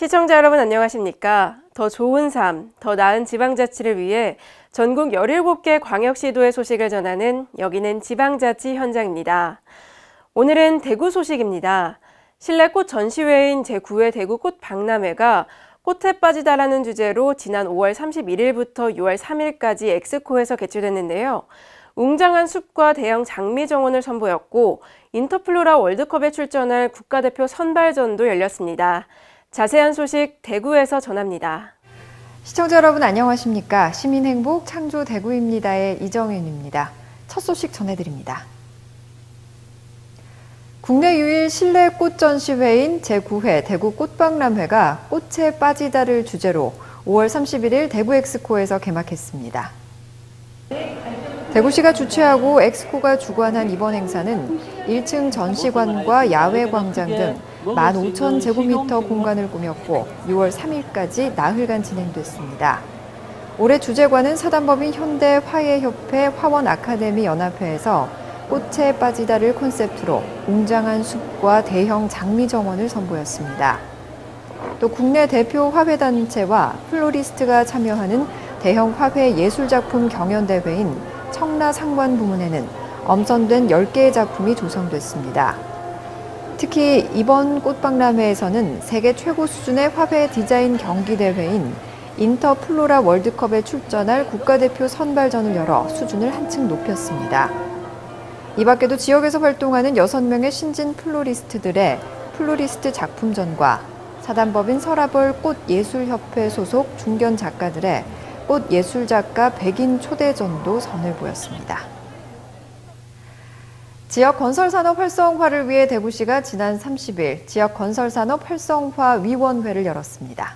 시청자 여러분 안녕하십니까? 더 좋은 삶, 더 나은 지방자치를 위해 전국 17개 광역시도의 소식을 전하는 여기는 지방자치 현장입니다. 오늘은 대구 소식입니다. 실내 꽃 전시회인 제9회 대구 꽃박람회가 꽃에 빠지다라는 주제로 지난 5월 31일부터 6월 3일까지 엑스코에서 개최됐는데요. 웅장한 숲과 대형 장미 정원을 선보였고 인터플로라 월드컵에 출전할 국가대표 선발전도 열렸습니다. 자세한 소식 대구에서 전합니다. 시청자 여러분 안녕하십니까? 시민행복 창조 대구입니다의 이정윤입니다. 첫 소식 전해드립니다. 국내 유일 실내 꽃 전시회인 제9회 대구 꽃박람회가 꽃에 빠지다를 주제로 5월 31일 대구 엑스코에서 개막했습니다. 대구시가 주최하고 엑스코가 주관한 이번 행사는 1층 전시관과 야외 광장 등 15,000제곱미터 공간을 꾸몄고 6월 3일까지 나흘간 진행됐습니다. 올해 주제관은 사단법인 현대화해협회 화원아카데미 연합회에서 꽃에 빠지다를 콘셉트로 웅장한 숲과 대형 장미 정원을 선보였습니다. 또 국내 대표 화훼단체와 플로리스트가 참여하는 대형 화훼 예술작품 경연대회인 청라상관 부문에는 엄선된 10개의 작품이 조성됐습니다. 특히 이번 꽃박람회에서는 세계 최고 수준의 화훼 디자인 경기대회인 인터플로라 월드컵에 출전할 국가대표 선발전을 열어 수준을 한층 높였습니다. 이 밖에도 지역에서 활동하는 6명의 신진 플로리스트들의 플로리스트 작품전과 사단법인 서라벌 꽃예술협회 소속 중견 작가들의 꽃예술작가 백인 초대전도 선을 보였습니다. 지역 건설산업 활성화를 위해 대구시가 지난 30일 지역 건설산업 활성화 위원회를 열었습니다.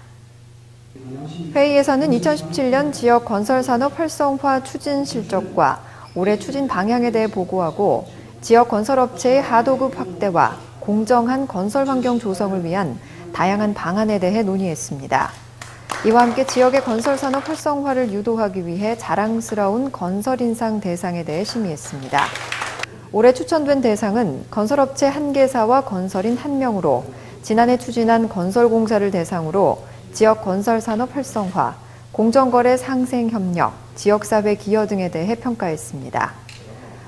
회의에서는 2017년 지역 건설산업 활성화 추진 실적과 올해 추진 방향에 대해 보고하고 지역 건설업체의 하도급 확대와 공정한 건설 환경 조성을 위한 다양한 방안에 대해 논의했습니다. 이와 함께 지역의 건설산업 활성화를 유도하기 위해 자랑스러운 건설인상 대상에 대해 심의했습니다. 올해 추천된 대상은 건설업체 1개사와 건설인 1명으로 지난해 추진한 건설공사를 대상으로 지역 건설산업 활성화, 공정거래 상생협력, 지역사회 기여 등에 대해 평가했습니다.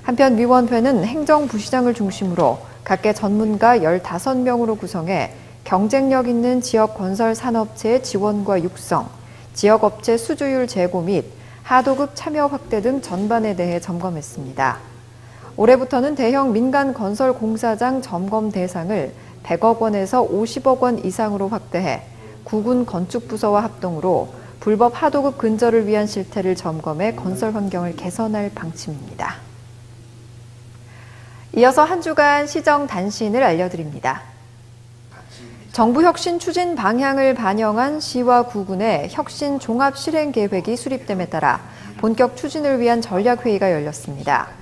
한편 위원회는 행정부시장을 중심으로 각계 전문가 15명으로 구성해 경쟁력 있는 지역 건설 산업체의 지원과 육성, 지역업체 수주율 제고 및 하도급 참여 확대 등 전반에 대해 점검했습니다. 올해부터는 대형 민간 건설 공사장 점검 대상을 100억 원에서 50억 원 이상으로 확대해 구군 건축부서와 합동으로 불법 하도급 근절을 위한 실태를 점검해 건설 환경을 개선할 방침입니다. 이어서 한 주간 시정 단신을 알려드립니다. 정부 혁신 추진 방향을 반영한 시와 구군의 혁신 종합 실행 계획이 수립됨에 따라 본격 추진을 위한 전략회의가 열렸습니다.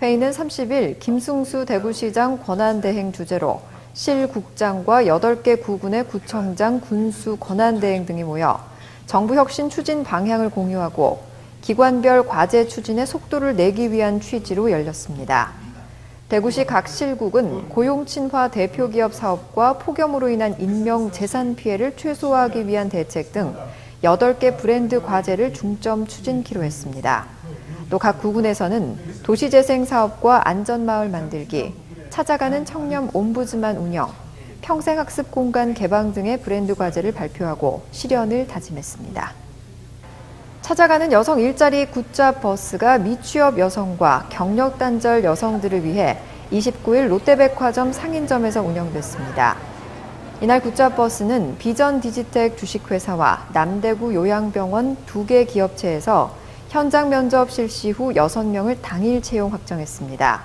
회의는 30일 김승수 대구시장 권한대행 주재로 실국장과 8개 구군의 구청장, 군수 권한대행 등이 모여 정부 혁신 추진 방향을 공유하고 기관별 과제 추진의 속도를 내기 위한 취지로 열렸습니다. 대구시 각 실국은 고용 친화 대표기업 사업과 폭염으로 인한 인명 재산 피해를 최소화하기 위한 대책 등 8개 브랜드 과제를 중점 추진키로 했습니다. 또 각 구군에서는 도시재생 사업과 안전마을 만들기, 찾아가는 청렴 옴부즈만 운영, 평생학습 공간 개방 등의 브랜드 과제를 발표하고 실현을 다짐했습니다. 찾아가는 여성 일자리 굿잡 버스가 미취업 여성과 경력 단절 여성들을 위해 29일 롯데백화점 상인점에서 운영됐습니다. 이날 굿잡 버스는 비전 디지텍 주식회사와 남대구 요양병원 2개 기업체에서 현장 면접 실시 후 6명을 당일 채용 확정했습니다.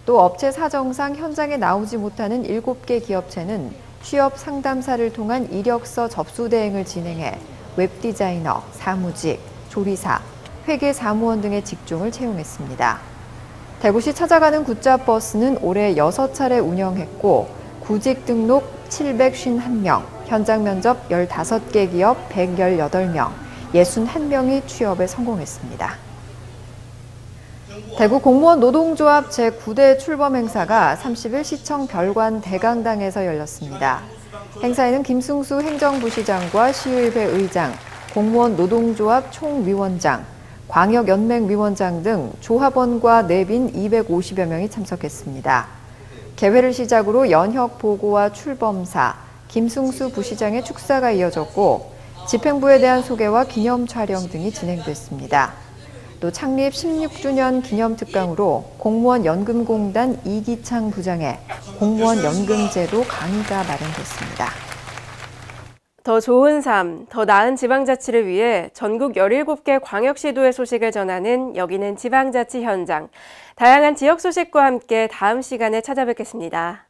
또 업체 사정상 현장에 나오지 못하는 7개 기업체는 취업 상담사를 통한 이력서 접수 대행을 진행해 웹디자이너, 사무직, 조리사, 회계사무원 등의 직종을 채용했습니다. 대구시 찾아가는 굿잡 버스는 올해 6차례 운영했고 구직 등록 751명, 현장 면접 15개 기업 118명, 61명이 취업에 성공했습니다. 대구 공무원 노동조합 제9대 출범 행사가 30일 시청 별관 대강당에서 열렸습니다. 행사에는 김승수 행정부시장과 시의회 의장, 공무원 노동조합 총위원장, 광역연맹위원장 등 조합원과 내빈 250여 명이 참석했습니다. 개회를 시작으로 연혁 보고와 출범사, 김승수 부시장의 축사가 이어졌고 집행부에 대한 소개와 기념 촬영 등이 진행됐습니다. 또 창립 16주년 기념특강으로 공무원 연금공단 이기창 부장의 공무원 연금제도 강의가 마련됐습니다. 더 좋은 삶, 더 나은 지방자치를 위해 전국 17개 광역시도의 소식을 전하는 여기는 지방자치 현장. 다양한 지역 소식과 함께 다음 시간에 찾아뵙겠습니다.